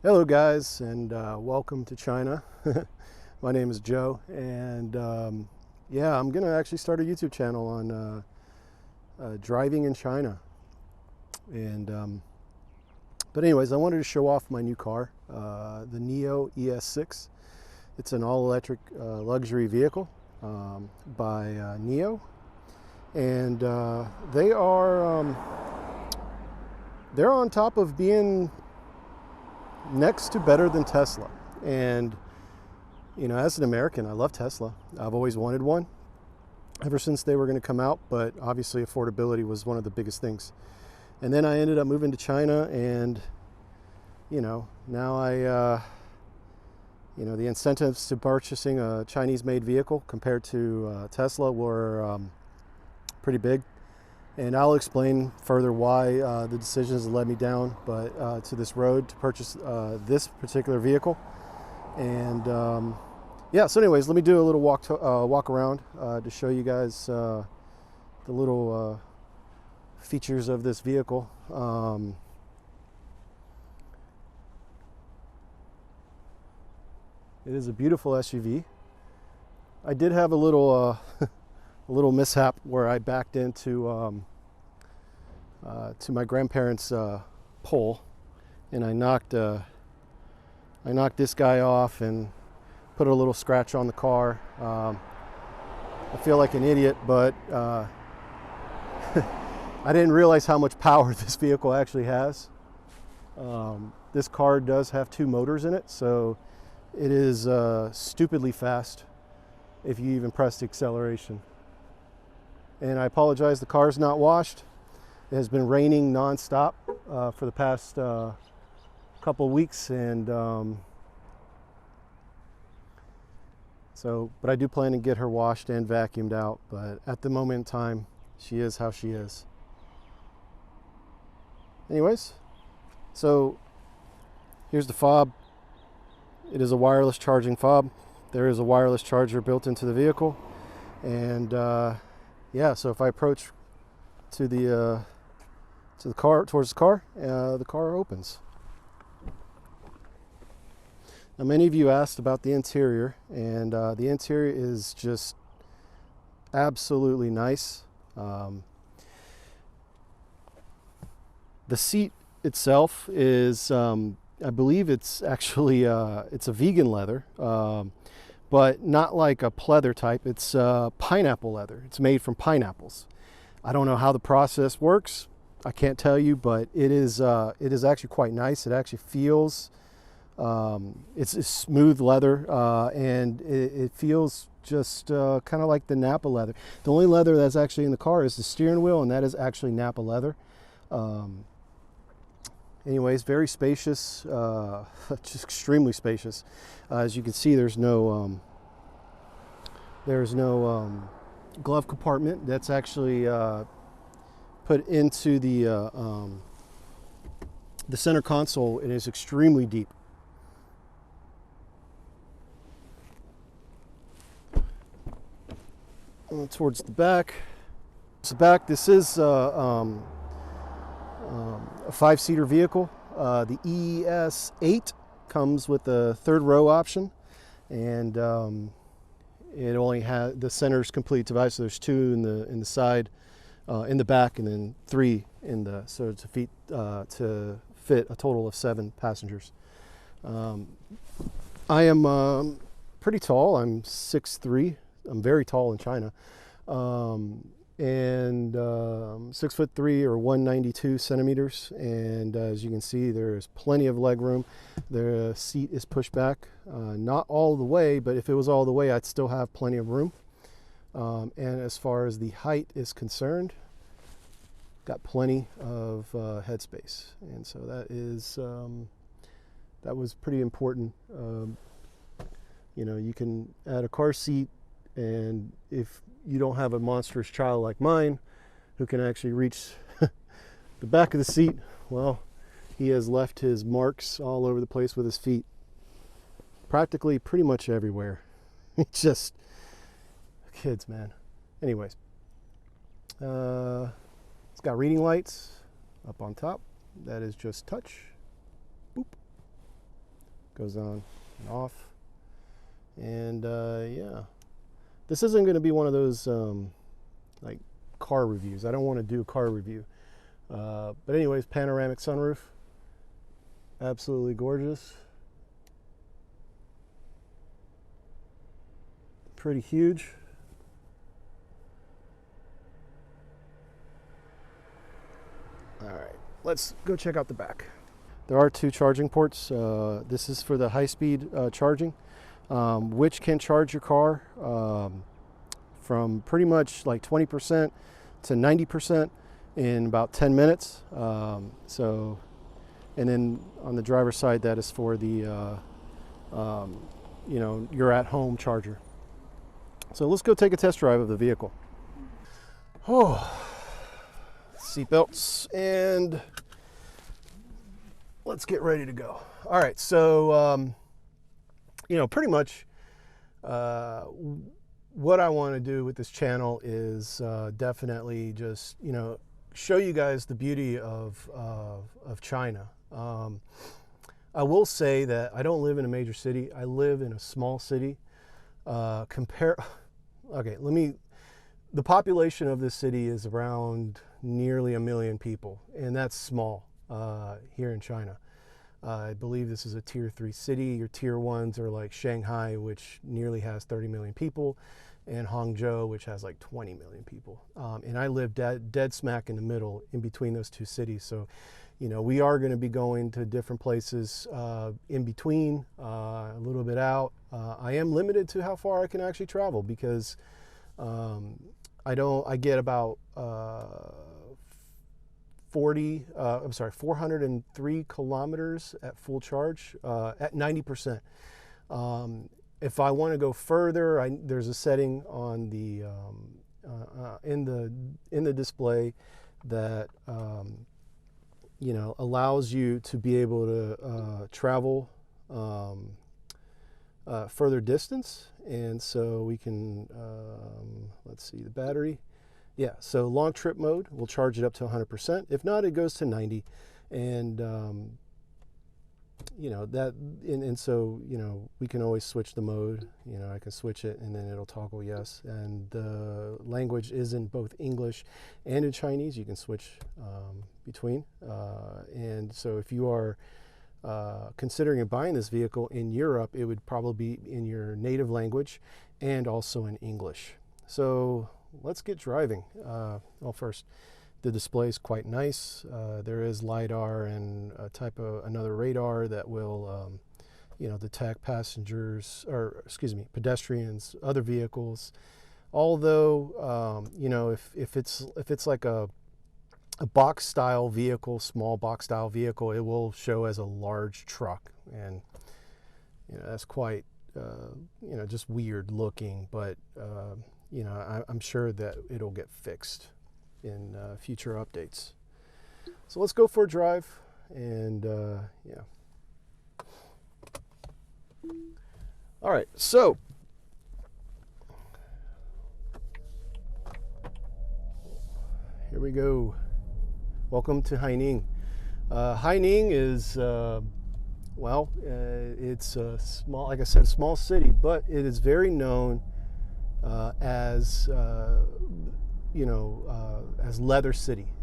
Hello guys, and welcome to China. My name is Joe, and yeah, I'm gonna actually start a YouTube channel on driving in China. And but anyways, I wanted to show off my new car, the Nio ES6. It's an all-electric luxury vehicle by Nio, and they're on top of being next to better than Tesla. And you know, as an American, I love Tesla. I've always wanted one ever since they were going to come out, but obviously affordability was one of the biggest things. And then I ended up moving to China, and you know, now the incentives to purchasing a Chinese-made vehicle compared to Tesla were pretty big. And I'll explain further why the decisions led me down, but to this road to purchase this particular vehicle. And yeah, so anyways, let me do a little walk around to show you guys the little features of this vehicle. It is a beautiful SUV. I did have a little a little mishap where I backed into to my grandparents' pole, and I knocked this guy off and put a little scratch on the car. I feel like an idiot, but I didn't realize how much power this vehicle actually has. This car does have 2 motors in it, so it is stupidly fast if you even press the acceleration. And I apologize, the car's not washed. It has been raining non-stop for the past couple of weeks, and but I do plan to get her washed and vacuumed out, but at the moment in time, she is how she is. Anyways, so here's the fob. It is a wireless charging fob. There is a wireless charger built into the vehicle, and yeah, so if I approach to the car, towards the car opens. Now, many of you asked about the interior, and the interior is just absolutely nice. The seat itself is, I believe it's actually it's a vegan leather. But not like a pleather type. It's pineapple leather. It's made from pineapples. I don't know how the process works. I can't tell you, but it is actually quite nice. It actually feels, it's a smooth leather, and it feels just kind of like the Napa leather. The only leather that's actually in the car is the steering wheel, and that is actually Napa leather. Anyways, very spacious, just extremely spacious. As you can see, there's no glove compartment. That's actually put into the center console. It is extremely deep. Towards the back. This is a 5-seater vehicle. The ES8 comes with a 3rd row option, and it only has the center's complete device. So there's 2 in the side, in the back, and then 3 in the to fit a total of 7 passengers. I am pretty tall. I'm 6'3". I'm very tall in China. And 6'3" or 192 centimeters, and as you can see, there is plenty of leg room. The seat is pushed back, not all the way, but if it was all the way, I'd still have plenty of room. And as far as the height is concerned, got plenty of headspace, and so that was pretty important. You know, you can add a car seat, and if you don't have a monstrous child like mine who can actually reach the back of the seat, well, he has left his marks all over the place with his feet, practically pretty much everywhere. It's just kids, man. Anyways, it's got reading lights up on top. That is just touch. Boop. Goes on and off. And yeah, this isn't going to be one of those like car reviews. I don't want to do a car review. But anyways, panoramic sunroof. Absolutely gorgeous. Pretty huge. All right, let's go check out the back. There are 2 charging ports. This is for the high-speed charging, which can charge your car from pretty much like 20% to 90% in about 10 minutes. So, and then on the driver's side, that is for the you know, your at-home charger. So let's go take a test drive of the vehicle. Oh, seatbelts, and let's get ready to go. All right, so you know, pretty much what I want to do with this channel is definitely just, you know, show you guys the beauty of China. I will say that I don't live in a major city. I live in a small city. Okay, the population of this city is around nearly 1 million people, and that's small here in China. I believe this is a tier 3 city. Your tier 1s are like Shanghai, which nearly has 30 million people, and Hangzhou, which has like 20 million people. And I live dead smack in the middle, in between those 2 cities. So, you know, we are going to be going to different places in between, a little bit out. I am limited to how far I can actually travel because I get about 403 kilometers at full charge at 90%. If I want to go further, there's a setting on the in the display that you know, allows you to be able to travel further distance. And so we can let's see the battery. Yeah, so long trip mode will charge it up to 100%. If not, it goes to 90. And you know that, and so, you know, we can always switch the mode. You know, I can switch it and then it'll toggle yes. And the language is in both English and in Chinese. You can switch between. And so if you are considering buying this vehicle in Europe, it would probably be in your native language and also in English. So let's get driving. Well, first, the display is quite nice. There is LiDAR and a type of another radar that will, you know, detect passengers, or excuse me, pedestrians, other vehicles. Although, you know, if it's like a box style vehicle, small box style vehicle, it will show as a large truck, and you know, that's quite you know, just weird looking. But you know, I'm sure that it'll get fixed in future updates. So let's go for a drive, and yeah. All right, so here we go. Welcome to Haining. Haining is well, it's a small, like I said, small city, but it is very known as you know, as leather city.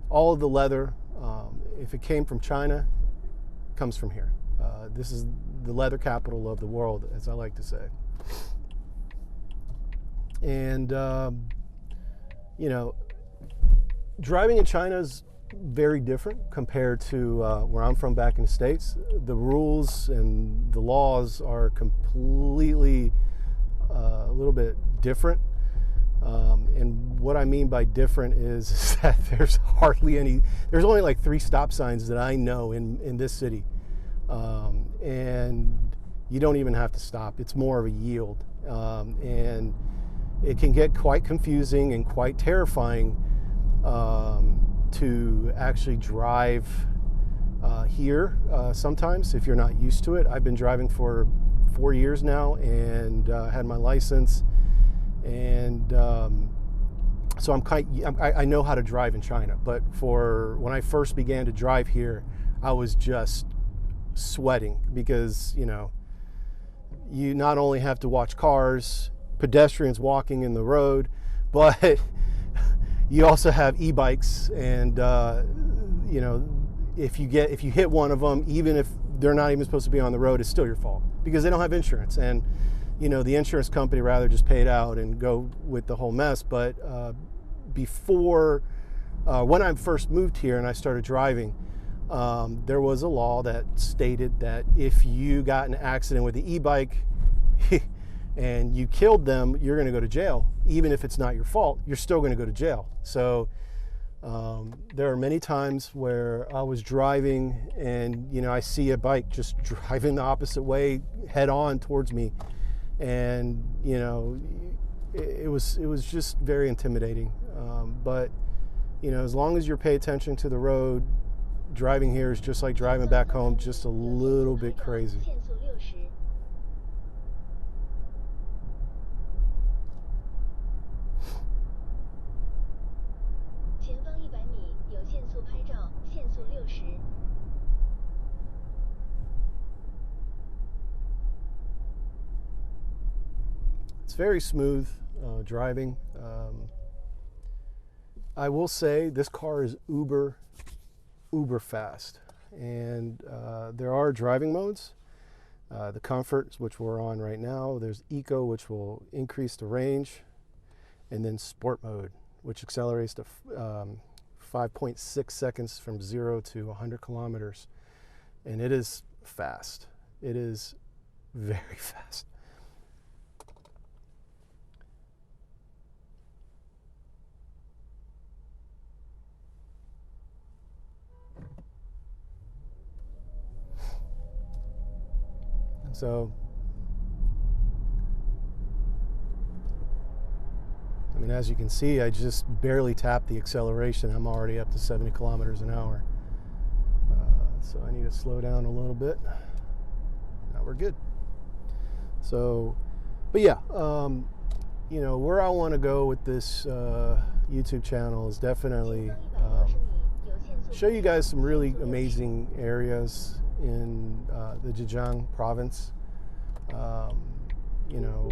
All of the leather, if it came from China, comes from here. This is the leather capital of the world, as I like to say. And you know, driving in China is very different compared to where I'm from back in the States. The rules and the laws are completely a little bit different. And what I mean by different is that there's only like 3 stop signs that I know in this city. And you don't even have to stop. It's more of a yield. And it can get quite confusing and quite terrifying to actually drive here sometimes if you're not used to it. I've been driving for 4 years now, and had my license, and so I know how to drive in China. But for when I first began to drive here, I was just sweating because, you know, you not only have to watch cars, pedestrians walking in the road, but you also have e-bikes, and you know, if you hit one of them, even if they're not even supposed to be on the road, it's still your fault because they don't have insurance. And you know, the insurance company rather just pay it out and go with the whole mess. But before, when I first moved here and I started driving, there was a law that stated that if you got in an accident with the e-bike and you killed them, you're going to go to jail. Even if it's not your fault, you're still going to go to jail. So there are many times where I was driving and, you know, I see a bike just driving the opposite way head on towards me. And, you know, it was just very intimidating. But, you know, as long as you pay attention to the road, driving here is just like driving back home, just a little bit crazy. It's very smooth driving. I will say this car is uber fast, and there are driving modes. The Comfort, which we're on right now. There's Eco, which will increase the range, and then Sport mode, which accelerates to 5.6 seconds from 0 to 100 kilometers, and it is fast. It is very fast. So, I mean, as you can see, I just barely tapped the acceleration. I'm already up to 70 kilometers an hour. So I need to slow down a little bit. Now we're good. So, but yeah, you know, where I want to go with this YouTube channel is definitely show you guys some really amazing areas in the Zhejiang province. You know,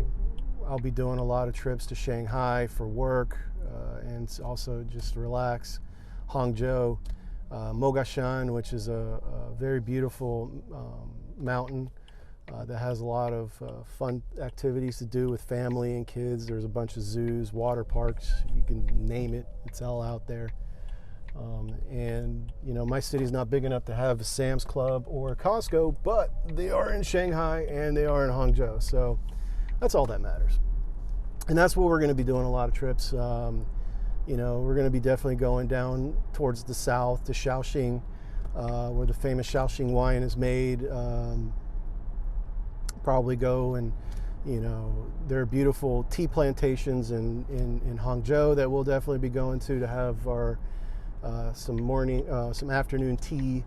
I'll be doing a lot of trips to Shanghai for work and also just to relax. Hangzhou, Mogashan, which is a very beautiful mountain that has a lot of fun activities to do with family and kids. There's a bunch of zoos, water parks, you can name it, it's all out there. And you know, my city's not big enough to have a Sam's Club or a Costco, but they are in Shanghai and they are in Hangzhou, so that's all that matters. And that's where we're going to be doing a lot of trips. You know, we're going to be definitely going down towards the south to Shaoxing, where the famous Shaoxing wine is made. Probably go and, you know, there are beautiful tea plantations in Hangzhou that we'll definitely be going to have our some afternoon tea.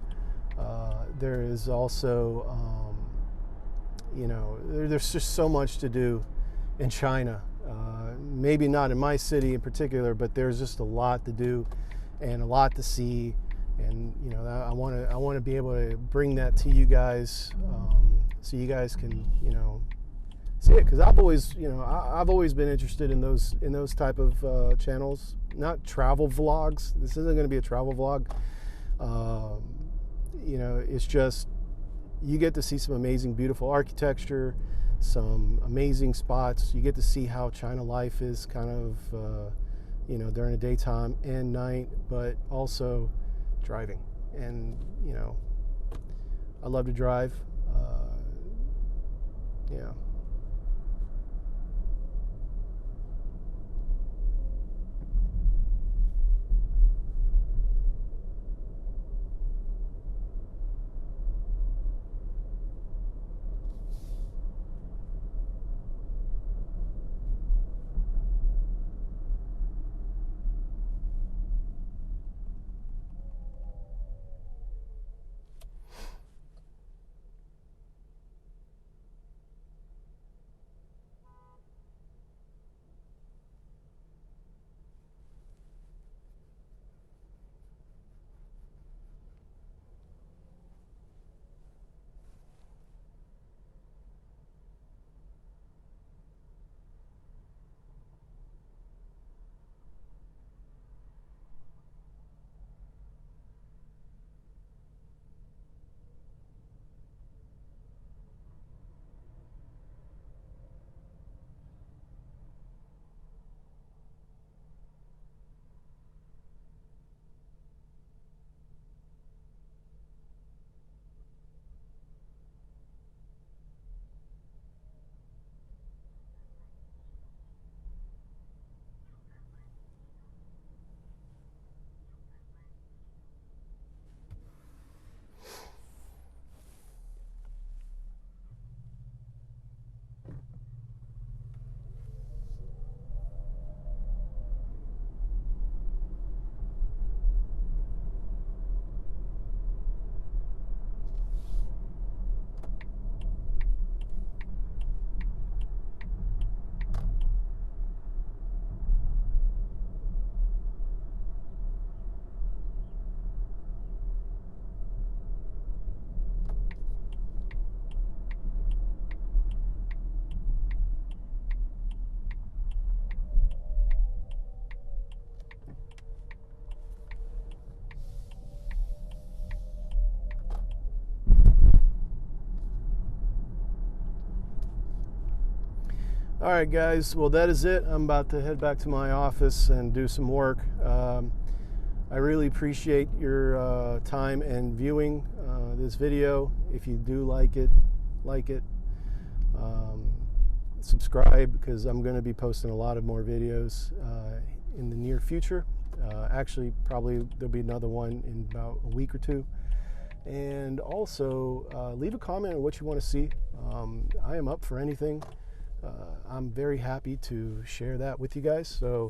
There is also, you know, there's just so much to do in China. Maybe not in my city in particular, but there's just a lot to do and a lot to see. And you know, I want to be able to bring that to you guys, so you guys can, you know, see it. Because I've always, you know, I've always been interested in those type of channels. Not travel vlogs. This isn't going to be a travel vlog. You know, it's just you get to see some amazing, beautiful architecture, some amazing spots. You get to see how China life is kind of, you know, during the daytime and night, but also driving. And, you know, I love to drive. Yeah. All right, guys. Well, that is it. I'm about to head back to my office and do some work. I really appreciate your time and viewing this video. If you do like it, subscribe, because I'm going to be posting a lot of more videos in the near future. Actually, probably there'll be another one in about a week or two. And also, leave a comment on what you want to see. I am up for anything. I'm very happy to share that with you guys. So,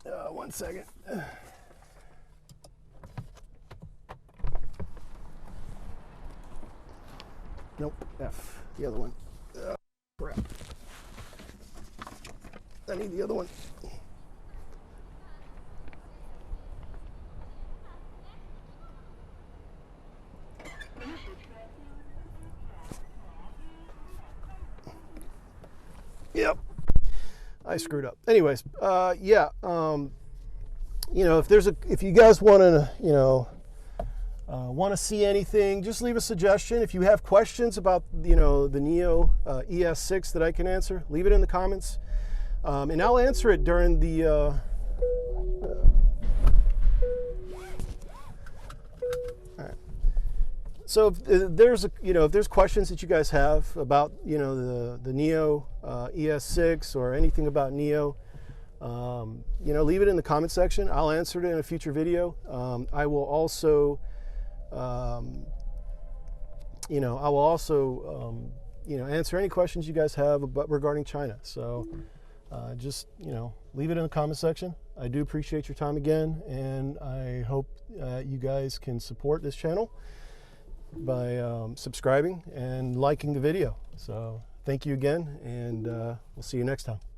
1 second. Nope, F, the other one. Crap. I need the other one. Yep, I screwed up. Anyways, yeah, you know, if you guys want to, you know, want to see anything, just leave a suggestion. If you have questions about, you know, the Nio ES6 that I can answer, leave it in the comments, and I'll answer it during the. All right. So if there's if there's questions that you guys have about, you know, the Nio ES6 or anything about Nio, you know, leave it in the comment section. I'll answer it in a future video. I will also, you know, answer any questions you guys have regarding China. So just, you know, leave it in the comment section. I do appreciate your time again, and I hope you guys can support this channel by subscribing and liking the video. So thank you again, and we'll see you next time.